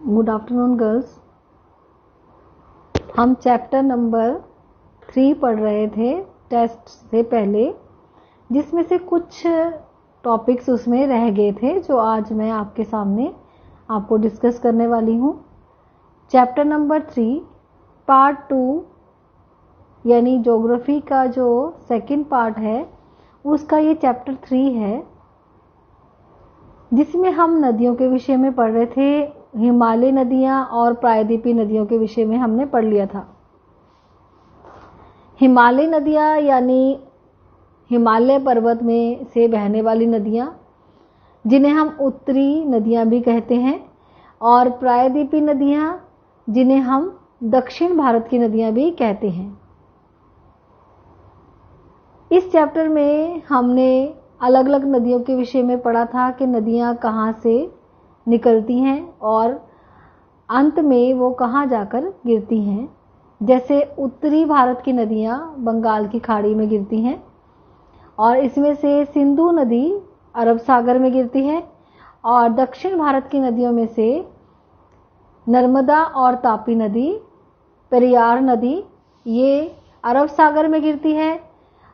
Good afternoon girls. हम chapter number 3 पढ़ रहे थे टेस्ट से पहले, जिसमें से कुछ टॉपिक्स उसमें रह गए थे जो आज मैं आपके सामने आपको डिस्कस करने वाली हूँ। चैप्टर नंबर 3 पार्ट 2 यानी ज्योग्राफी का जो सेकंड पार्ट है उसका ये चैप्टर 3 है, जिसमें हम नदियों के विषय में पढ़ रहे थे। हिमालय नदियां और प्रायद्वीपीय नदियों के विषय में हमने पढ़ लिया था। हिमालय नदियां यानी हिमालय पर्वत में से बहने वाली नदियां, जिन्हें हम उत्तरी नदियां भी कहते हैं, और प्रायद्वीपीय नदियां जिन्हें हम दक्षिण भारत की नदियां भी कहते हैं। इस चैप्टर में हमने अलग अलग नदियों के विषय में पढ़ा था कि नदियां कहाँ से निकलती हैं और अंत में वो कहाँ जाकर गिरती हैं। जैसे उत्तरी भारत की नदियां बंगाल की खाड़ी में गिरती हैं और इसमें से सिंधु नदी अरब सागर में गिरती है, और दक्षिण भारत की नदियों में से नर्मदा और तापी नदी, पेरियार नदी ये अरब सागर में गिरती है,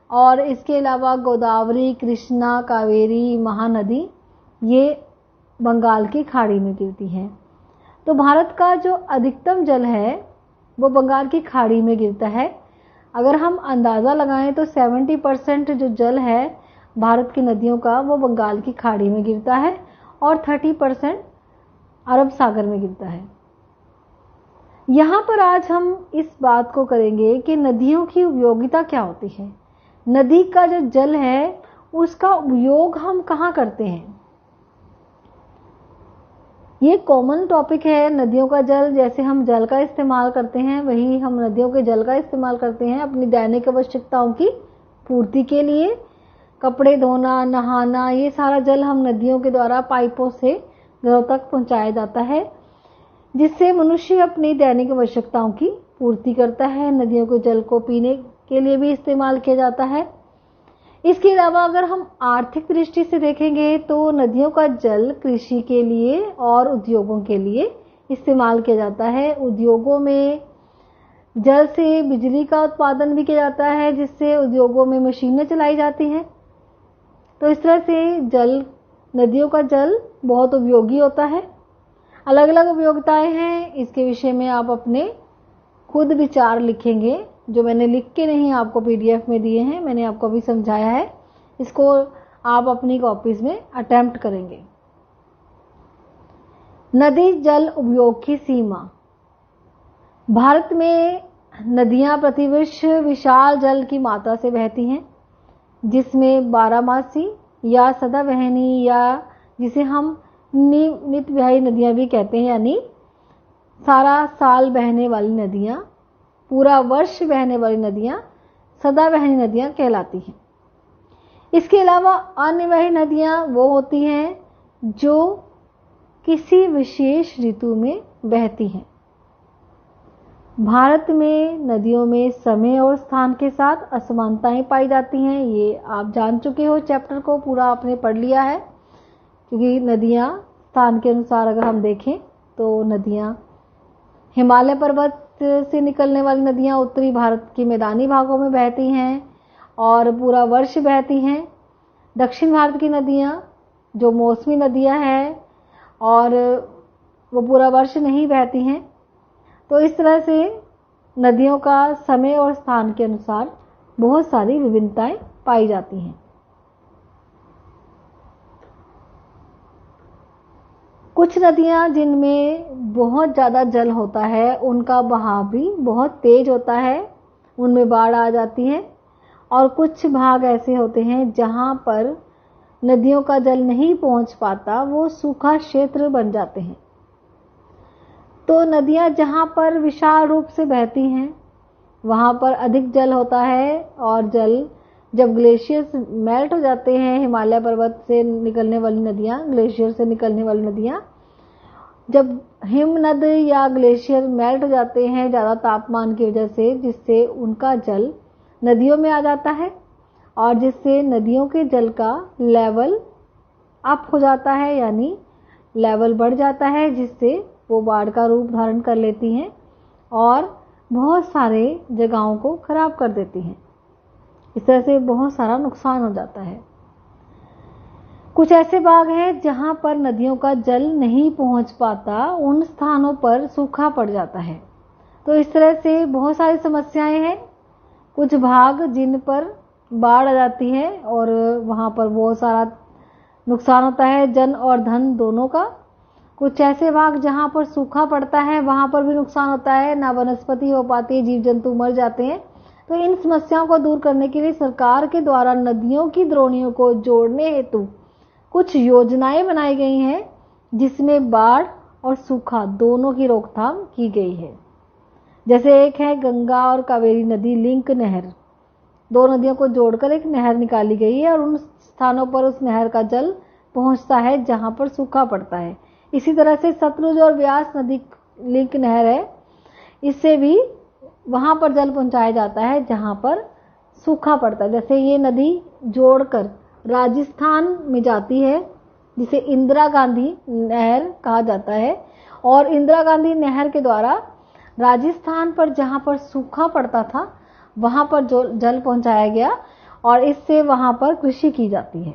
और इसके अलावा गोदावरी, कृष्णा, कावेरी, महानदी ये बंगाल की खाड़ी में गिरती है। तो भारत का जो अधिकतम जल है वो बंगाल की खाड़ी में गिरता है। अगर हम अंदाज़ा लगाएं तो 70% जो जल है भारत की नदियों का वो बंगाल की खाड़ी में गिरता है और 30% अरब सागर में गिरता है। यहाँ पर आज हम इस बात को करेंगे कि नदियों की उपयोगिता क्या होती है, नदी का जो जल है उसका उपयोग हम कहाँ करते हैं। ये कॉमन टॉपिक है। नदियों का जल, जैसे हम जल का इस्तेमाल करते हैं वही हम नदियों के जल का इस्तेमाल करते हैं अपनी दैनिक आवश्यकताओं की पूर्ति के लिए। कपड़े धोना, नहाना, ये सारा जल हम नदियों के द्वारा पाइपों से घरों तक पहुंचाया जाता है, जिससे मनुष्य अपनी दैनिक आवश्यकताओं की पूर्ति करता है। नदियों के जल को पीने के लिए भी इस्तेमाल किया जाता है। इसके अलावा अगर हम आर्थिक दृष्टि से देखेंगे तो नदियों का जल कृषि के लिए और उद्योगों के लिए इस्तेमाल किया जाता है। उद्योगों में जल से बिजली का उत्पादन भी किया जाता है, जिससे उद्योगों में मशीनें चलाई जाती हैं। तो इस तरह से जल, नदियों का जल बहुत उपयोगी होता है। अलग अलग उपयोगिताएं हैं, इसके विषय में आप अपने खुद विचार लिखेंगे, जो मैंने लिख के नहीं आपको पीडीएफ में दिए हैं, मैंने आपको अभी समझाया है। इसको आप अपनी कॉपीज में अटेम्प्ट करेंगे। नदी जल उपयोग की सीमा। भारत में नदियां प्रतिवर्ष विशाल जल की मात्रा से बहती हैं, जिसमें बारहमासी या सदाबहनी या जिसे हम नित्यव्याही नदियां भी कहते हैं, यानी सारा साल बहने वाली नदियां, पूरा वर्ष बहने वाली नदियां सदाबहनी नदियां कहलाती हैं। इसके अलावा अन्यव्याही नदियां वो होती हैं जो किसी विशेष ऋतु में बहती हैं। भारत में नदियों में समय और स्थान के साथ असमानताएं पाई जाती हैं। ये आप जान चुके हो, चैप्टर को पूरा आपने पढ़ लिया है। क्योंकि नदियां स्थान के अनुसार अगर हम देखें तो नदियां हिमालय पर्वत से निकलने वाली नदियां उत्तरी भारत के मैदानी भागों में बहती हैं और पूरा वर्ष बहती हैं। दक्षिण भारत की नदियां जो मौसमी नदियां हैं और वो पूरा वर्ष नहीं बहती हैं। तो इस तरह से नदियों का समय और स्थान के अनुसार बहुत सारी विभिन्नताएं पाई जाती हैं। कुछ नदियां जिनमें बहुत ज़्यादा जल होता है उनका बहाव भी बहुत तेज होता है, उनमें बाढ़ आ जाती है, और कुछ भाग ऐसे होते हैं जहां पर नदियों का जल नहीं पहुंच पाता, वो सूखा क्षेत्र बन जाते हैं। तो नदियां जहां पर विशाल रूप से बहती हैं वहां पर अधिक जल होता है, और जल जब ग्लेशियर्स मेल्ट हो जाते हैं, हिमालय पर्वत से निकलने वाली नदियां, ग्लेशियर से निकलने वाली नदियां, जब हिमनद या ग्लेशियर मेल्ट हो जाते हैं ज़्यादा तापमान की वजह से, जिससे उनका जल नदियों में आ जाता है और जिससे नदियों के जल का लेवल अप हो जाता है, यानी लेवल बढ़ जाता है, जिससे वो बाढ़ का रूप धारण कर लेती हैं और बहुत सारे जगहों को खराब कर देती हैं। इस तरह से बहुत सारा नुकसान हो जाता है। कुछ ऐसे भाग हैं जहां पर नदियों का जल नहीं पहुंच पाता, उन स्थानों पर सूखा पड़ जाता है। तो इस तरह से बहुत सारी समस्याएं हैं। कुछ भाग जिन पर बाढ़ आ जाती है और वहां पर बहुत सारा नुकसान होता है, जन और धन दोनों का। कुछ ऐसे भाग जहां पर सूखा पड़ता है, वहां पर भी नुकसान होता है, ना वनस्पति हो पाती है, जीव जंतु मर जाते हैं। तो इन समस्याओं को दूर करने के लिए सरकार के द्वारा नदियों की द्रोणियों को जोड़ने हेतु कुछ योजनाएं बनाई गई हैं, जिसमें बाढ़ और सूखा दोनों की रोकथाम की गई है। जैसे एक है गंगा और कावेरी नदी लिंक नहर। दो नदियों को जोड़कर एक नहर निकाली गई है और उन स्थानों पर उस नहर का जल पहुंचता है जहां पर सूखा पड़ता है। इसी तरह से सतलुज और व्यास नदी लिंक नहर है, इससे भी वहां पर जल पहुंचाया जाता है जहां पर सूखा पड़ता है। जैसे ये नदी जोड़कर राजस्थान में जाती है, जिसे इंदिरा गांधी नहर कहा जाता है, और इंदिरा गांधी नहर के द्वारा राजस्थान पर जहां पर सूखा पड़ता था वहां पर जल पहुंचाया गया और इससे वहां पर कृषि की जाती है।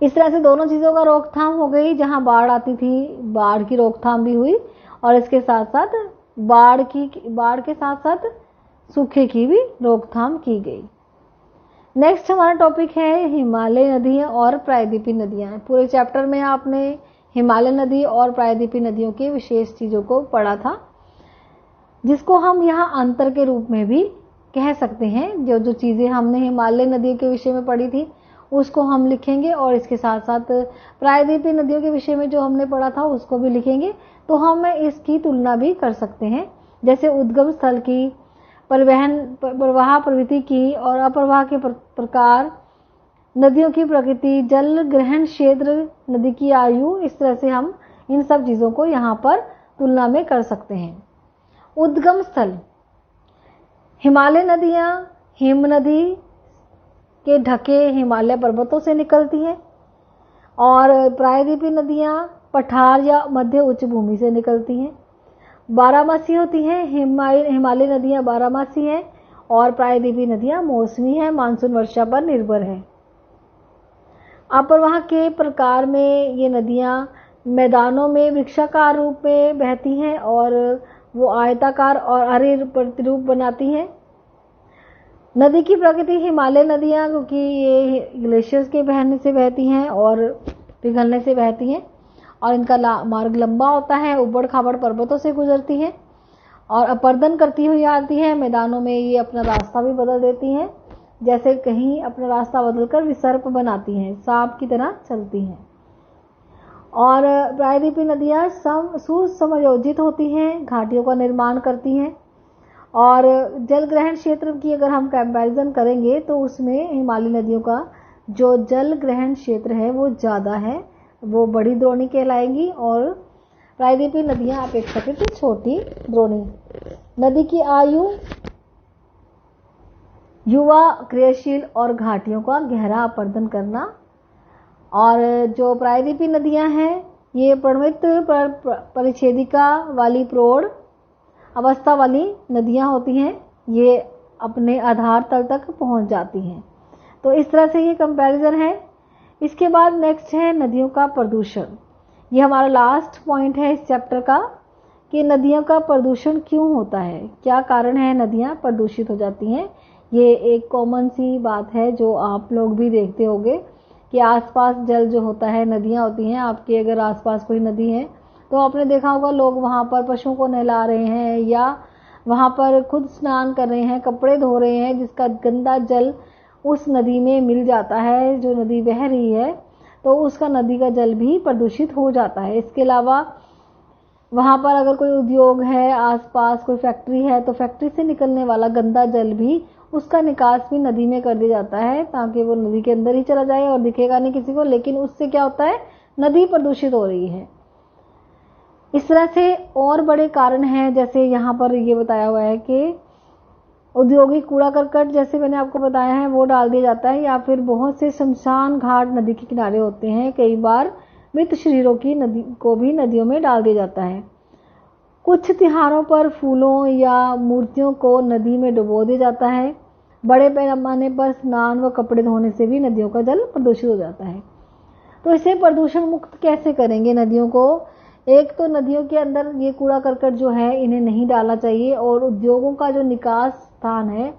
इस तरह से दोनों चीजों का रोकथाम हो गई। जहां बाढ़ आती थी, बाढ़ की रोकथाम भी हुई और इसके साथ साथ बाढ़ के साथ साथ सूखे की भी रोकथाम की गई। नेक्स्ट हमारा टॉपिक है हिमालय नदियां और प्रायद्वीपीय नदियां। पूरे चैप्टर में आपने हिमालय नदी और प्रायद्वीपीय नदियों की विशेष चीजों को पढ़ा था, जिसको हम यहाँ अंतर के रूप में भी कह सकते हैं। जो जो चीजें हमने हिमालय नदियों के विषय में पढ़ी थी उसको हम लिखेंगे और इसके साथ साथ प्रायद्वीपीय नदियों के विषय में जो हमने पढ़ा था उसको भी लिखेंगे, तो हम इसकी तुलना भी कर सकते हैं। जैसे उद्गम स्थल की, प्रवाह प्रवृत्ति की और अप्रवाह के प्रकार, नदियों की प्रकृति, जल ग्रहण क्षेत्र, नदी की आयु, इस तरह से हम इन सब चीजों को यहाँ पर तुलना में कर सकते हैं। उद्गम स्थल, हिमालय नदियां हिम नदी के ढके हिमालय पर्वतों से निकलती हैं और प्रायद्वीपीय नदियां पठार या मध्य उच्च भूमि से निकलती हैं। बारहमासी होती हैं, हिमालय नदियां बारहमासी हैं और प्रायद्वीपीय नदियां मौसमी हैं, मानसून वर्षा पर निर्भर है। अप्रवाह के प्रकार में ये नदियां मैदानों में वृक्षाकार रूप में बहती हैं और वो आयताकार और हरे प्रतिरूप बनाती हैं। नदी की प्रकृति, हिमालय नदियां क्योंकि ये ग्लेशियर्स के बहने से बहती हैं और पिघलने से बहती हैं और इनका मार्ग लंबा होता है, उबड़ खाबड़ पर्वतों से गुजरती हैं और अपर्दन करती हुई आती है। मैदानों में ये अपना रास्ता भी बदल देती हैं, जैसे कहीं अपना रास्ता बदलकर विसर्प बनाती हैं, सांप की तरह चलती हैं। और प्रायद्वीपीय नदियां सुसमायोजित होती हैं, घाटियों का निर्माण करती हैं और जल ग्रहण क्षेत्र की अगर हम कंपैरिजन करेंगे तो उसमें हिमालय नदियों का जो जल ग्रहण क्षेत्र है वो ज़्यादा है, वो बड़ी द्रोणी कहलाएंगी और प्रायद्वीपीय नदियां अपेक्षाकृत छोटी द्रोणी। नदी की आयु, युवा, क्रियाशील और घाटियों का गहरा अपर्दन करना। और जो प्रायद्वीपीय नदियां हैं ये प्रणमित परिच्छेदिका वाली प्रौढ़ अवस्था वाली नदियां होती हैं, ये अपने आधार तल तक पहुंच जाती हैं। तो इस तरह से ये कंपैरिजन है। इसके बाद नेक्स्ट है नदियों का प्रदूषण। ये हमारा लास्ट पॉइंट है इस चैप्टर का कि नदियों का प्रदूषण क्यों होता है, क्या कारण है नदियां प्रदूषित हो जाती हैं। ये एक कॉमन सी बात है जो आप लोग भी देखते होंगे कि आसपास जल जो होता है, नदियां होती हैं, आपके अगर आसपास कोई नदी है तो आपने देखा होगा लोग वहां पर पशुओं को नहला रहे हैं या वहां पर खुद स्नान कर रहे हैं, कपड़े धो रहे हैं, जिसका गंदा जल उस नदी में मिल जाता है। जो नदी बह रही है तो उसका नदी का जल भी प्रदूषित हो जाता है। इसके अलावा वहां पर अगर कोई उद्योग है, आसपास कोई फैक्ट्री है, तो फैक्ट्री से निकलने वाला गंदा जल भी उसका निकास भी नदी में कर दिया जाता है ताकि वो नदी के अंदर ही चला जाए और दिखेगा नहीं किसी को, लेकिन उससे क्या होता है, नदी प्रदूषित हो रही है। इस तरह से और बड़े कारण हैं, जैसे यहाँ पर ये बताया हुआ है कि औद्योगिक कूड़ा करकट, जैसे मैंने आपको बताया है, वो डाल दिया जाता है, या फिर बहुत से शमशान घाट नदी के किनारे होते हैं। कई बार मृत शरीरों की नदी को भी नदियों में डाल दिया जाता है। कुछ त्योहारों पर फूलों या मूर्तियों को नदी में डुबो दिया जाता है। बड़े पैमाने पर स्नान व कपड़े धोने से भी नदियों का जल प्रदूषित हो जाता है। तो इसे प्रदूषण मुक्त कैसे करेंगे नदियों को? एक तो नदियों के अंदर ये कूड़ा करकट जो है इन्हें नहीं डालना चाहिए, और उद्योगों का जो निकास स्थान है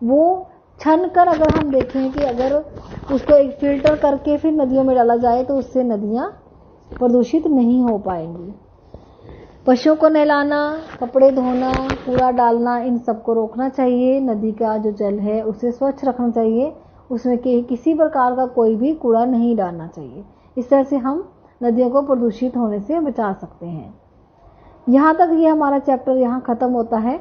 वो छन कर अगर हम देखें कि अगर उसको एक फिल्टर करके फिर नदियों में डाला जाए तो उससे नदियां प्रदूषित नहीं हो पाएंगी। पशुओं को नहलाना, कपड़े धोना, कूड़ा डालना, इन सबको रोकना चाहिए। नदी का जो जल है उसे स्वच्छ रखना चाहिए, उसमें किसी प्रकार का कोई भी कूड़ा नहीं डालना चाहिए। इस तरह से हम नदियों को प्रदूषित होने से बचा सकते हैं। यहाँ तक ये हमारा चैप्टर यहाँ ख़त्म होता है।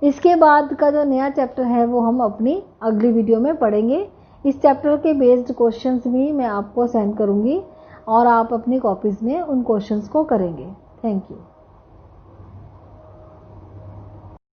इसके बाद का जो नया चैप्टर है वो हम अपनी अगली वीडियो में पढ़ेंगे। इस चैप्टर के बेस्ड क्वेश्चंस भी मैं आपको सेंड करूँगी और आप अपनी कॉपीज़ में उन क्वेश्चंस को करेंगे। Thank you.